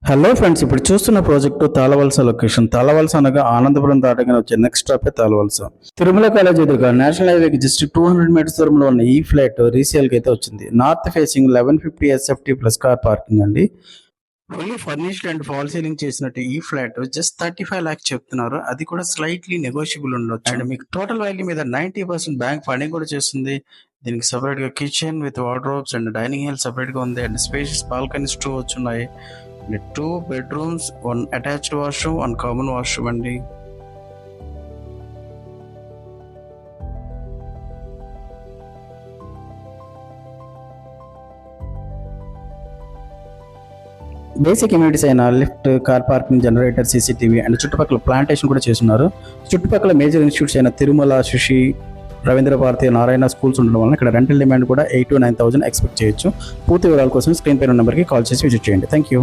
Hello friends, ఇప్పుడు చూస్తున్న project Talavalasa location. Talavalasa అనగా ఆనందపురం దాటగానే వచ్చే నెక్స్ట్ స్టాపే తాళవలస. తిరుమల కాలేజ్ ఎదురుగా నేషనల్ హైవేకి జస్ట్ 200 మీటర్స్ దూరంలో ఉన్న ఈ ఫ్లాట్ రీసేల్ కి అయితే వచ్చింది. North facing 1150 SFT plus car parking అండి. Fully furnished and fall ceiling చేసినట్టు ఈ ఫ్లాట్ జస్ట్ 35 lakhs చెప్తున్నారు. అది కూడా స్లైట్లీ నెగోషియబుల్ ఉండొచ్చు. అండ్ మీకు టోటల్ వాల్యూ మీద 90% బ్యాంక్ ఫండింగ్ కూడా చేస్తుంది. దీనికి సెపరేట్ గా kitchen with wardrobes and dining hall separate గా ఉంది. And spacious balconies 2 వచ్చున్నాయి. 2 bedrooms, 1 attached washroom, 1 common washroom అండి. బేసిక్ ఇమ్యూనిటీస్ అయిన lift, car parking, generator, CCTV and చుట్టుపక్కల ప్లాంటేషన్ కూడా చేస్తున్నారు. చుట్టుపక్కల మేజర్ ఇన్స్టిట్యూట్స్ అయిన తిరుమల, శుషి, రవీంద్ర భారతి, నారాయణ స్కూల్స్ ఉండడం వల్ల ఇక్కడ రెంటల్ డిమాండ్ కూడా 8,000 to 9,000 ఎక్స్పెక్ట్ చేయొచ్చు. పూర్తి వివరాల కోసం స్క్రీన్ పైన నెంబర్కి కాల్ చేసి విజిట్ చేయండి. Thank you.